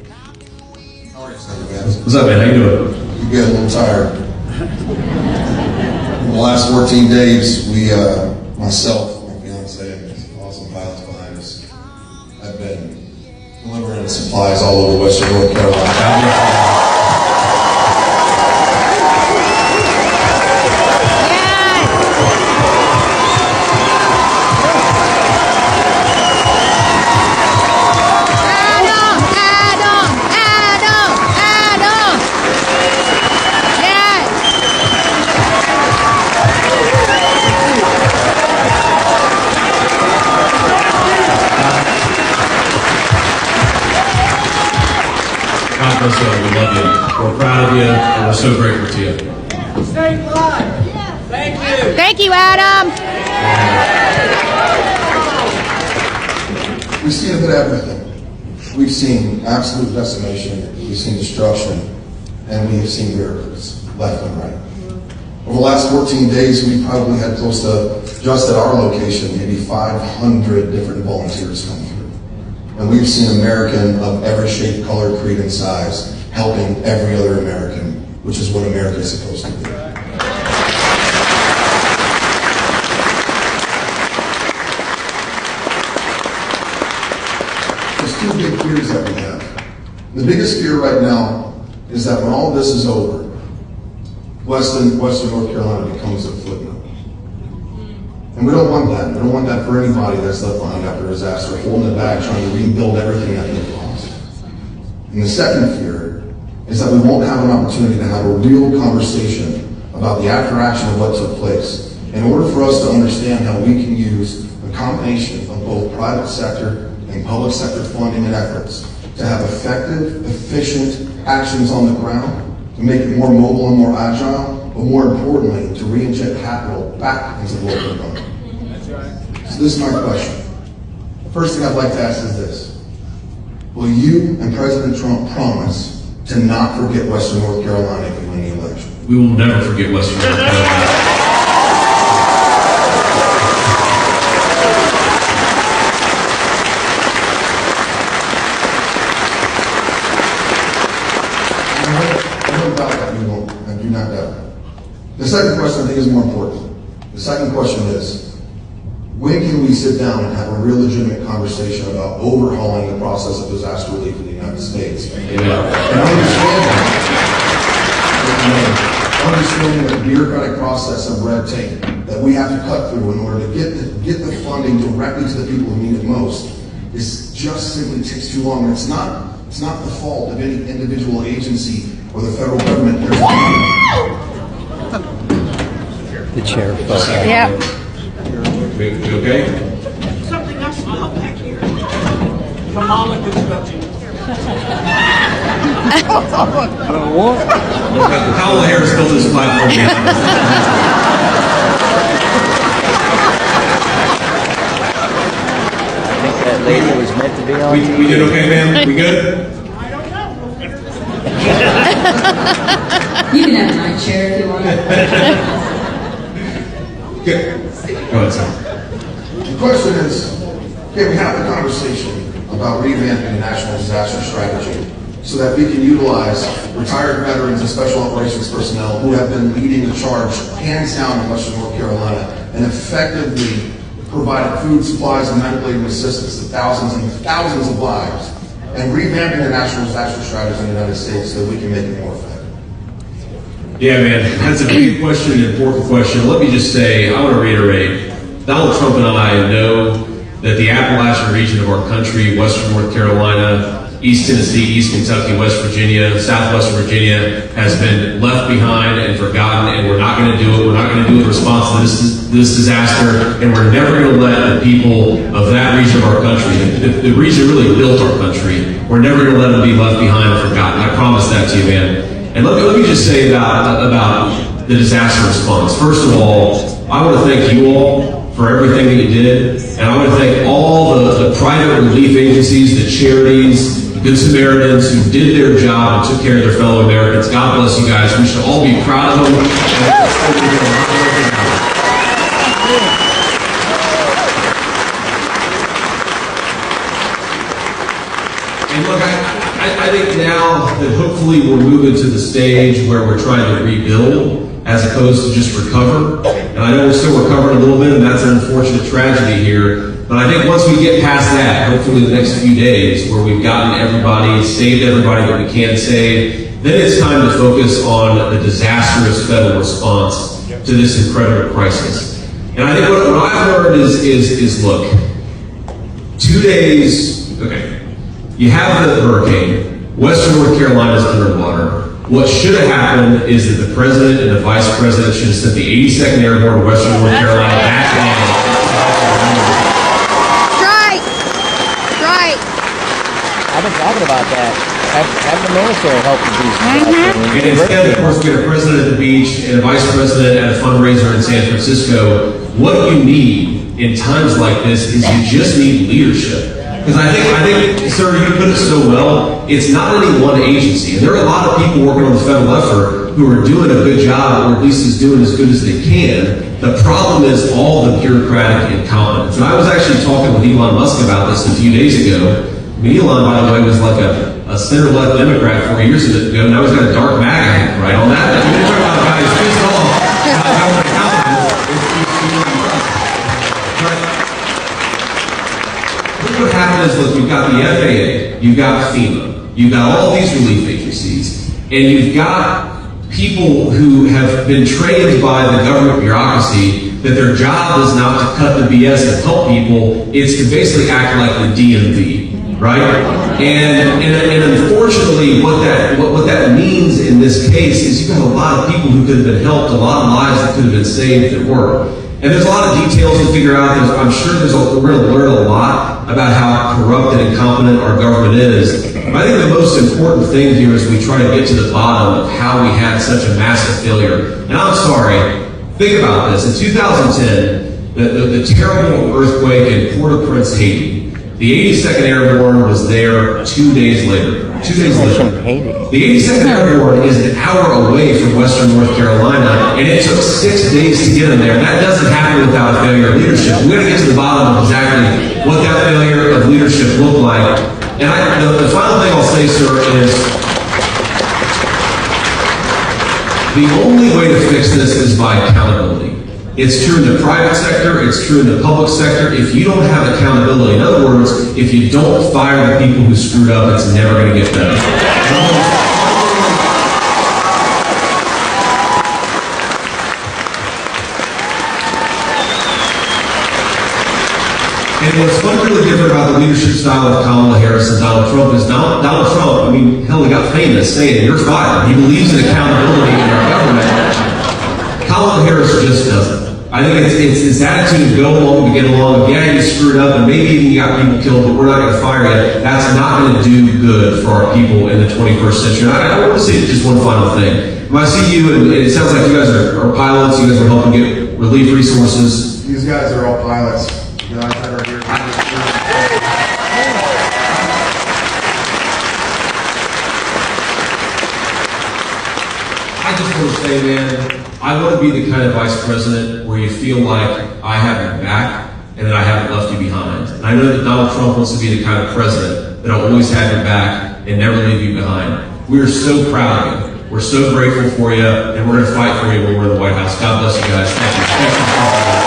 How are you, Senator Vance? What's up, man? How you doing? You get a little tired. In the last 14 days, myself, my fiance, and these awesome pilots behind us, have been delivering supplies all over Western North Carolina. God bless you. We love you. We're proud of you, and we're so grateful to you. Stay alive. Thank you. Thank you, Adam. We've seen a bit of everything. We've seen absolute decimation, we've seen destruction, and we've seen miracles left and right. Over the last 14 days, we probably had close to, just at our location, maybe 500 different volunteers come through. And we've seen American of every shape, color, creed, and size helping every other American, which is what America is supposed to do. There's two big fears that we have. The biggest fear right now is that when all this is over, Western North Carolina becomes a footnote. And we don't want that. We don't want that for anybody that's left behind after a disaster, holding it back, trying to rebuild everything that they've lost. And the second fear is that we won't have an opportunity to have a real conversation about the after action of what took place in order for us to understand how we can use a combination of both private sector and public sector funding and efforts to have effective, efficient actions on the ground, to make it more mobile and more agile, but more importantly, to re-inject capital back into the local economy. So this is my question. The first thing I'd like to ask is this. Will you and President Trump promise to not forget Western North Carolina if you win the election? We will never forget Western North Carolina. The second question I think is more important. The second question is, when can we sit down and have a real legitimate conversation about overhauling the process of disaster relief in the United States? And understanding the bureaucratic process of red tape that we have to cut through in order to get the funding directly to the people who need it most is just simply takes too long. And it's not the fault of any individual agency or the federal government. The chair. Yep. We okay? Something else smell back here. Kamala construction. Howell Harris built this platform behind us. I think that lady was meant to be on. We did okay, man? We good? I don't know. You can have my chair if you want. Good. Go ahead, sir. The question is, can we have the conversation about revamping the national disaster strategy so that we can utilize retired veterans and special operations personnel who have been leading the charge hands down in Western North Carolina and effectively provided food supplies and medical aid assistance to thousands and thousands of lives, and revamping the national disaster strategy in the United States so that we can make it more effective? Yeah, man, that's a big question, an important question. Let me just say, I want to reiterate, Donald Trump and I know that the Appalachian region of our country, Western North Carolina, East Tennessee, East Kentucky, West Virginia, Southwest Virginia, has been left behind and forgotten, and we're not going to do it. We're not going to do it in response to this disaster, and we're never going to let the people of that region of our country, the region that really built our country, we're never going to let them be left behind or forgotten. I promise that to you, man. And let me just say about the disaster response. First of all, I want to thank you all for everything that you did, and I want to thank all the private relief agencies, the charities, the Good Samaritans who did their job and took care of their fellow Americans. God bless you guys. We should all be proud of them. And look, I I think now that hopefully we're moving to the stage where we're trying to rebuild as opposed to just recover. And I know we're still recovering a little bit, and that's an unfortunate tragedy here. But I think once we get past that, hopefully the next few days, where we've gotten everybody, saved everybody that we can save, then it's time to focus on the disastrous federal response to this incredible crisis. And I think what I've learned is look, 2 days, okay, you have the hurricane, Western North Carolina is underwater. What should have happened is that the president and the vice president should have sent the 82nd Airborne to Western North Carolina back then. Right. Right. I've been talking about that. Have the military help with these. And instead, of course, we had a president at the beach and a vice president at a fundraiser in San Francisco. What you need in times like this is you just need leadership. Because I think, sir, you put it so well, it's not any one agency. And there are a lot of people working on the federal effort who are doing a good job, or at least is doing as good as they can. The problem is all the bureaucratic incompetence. And I was actually talking with Elon Musk about this a few days ago. I mean, Elon, by the way, was like a center-left Democrat 4 years ago. Now he's got a dark MAGA hat right on that. I mean, you're talking about a guy who's pissed off about government incompetence. What happened is, look, you've got the FAA, you've got FEMA, you've got all these relief agencies, and you've got people who have been trained by the government bureaucracy that their job is not to cut the BS and help people, it's to basically act like the DMV, right? And unfortunately, what that means in this case is you've got a lot of people who could have been helped, a lot of lives that could have been saved that weren't. And there's a lot of details to figure out. I'm sure we're going to learn a lot about how corrupt and incompetent our government is. But I think the most important thing here is we try to get to the bottom of how we had such a massive failure. And I'm sorry, think about this. In 2010, the terrible earthquake in Port-au-Prince, Haiti, the 82nd Airborne was there 2 days later. 2 days later. The 82nd Airborne is an hour away from Western North Carolina, and it took 6 days to get them there. That doesn't happen without a failure of leadership. We've got to get to the bottom of exactly what that failure of leadership looked like. And the final thing I'll say, sir, is the only way to fix this is by accountability. It's true in the private sector, it's true in the public sector. If you don't have accountability, in other words, if you don't fire the people who screwed up, it's never going to get better. And what's fundamentally different about the leadership style of Kamala Harris and Donald Trump is Donald Trump, I mean, hell, he got famous saying, "You're fired." He believes in accountability in our government. Kamala Harris just doesn't. I think it's his attitude to go along, to get along. Yeah, you screwed up, and maybe even you got people killed, but we're not going to fire you. That's not going to do good for our people in the 21st century. I want to say just one final thing. When I see you, and it sounds like you guys are pilots, you guys are helping get relief resources. These guys are all pilots. You know, I've had our here. I just want to say, man, I want to be the kind of vice president where you feel like I have your back and that I haven't left you behind. And I know that Donald Trump wants to be the kind of president that will always have your back and never leave you behind. We are so proud of you. We're so grateful for you, and we're going to fight for you when we're in the White House. God bless you guys. Thank you.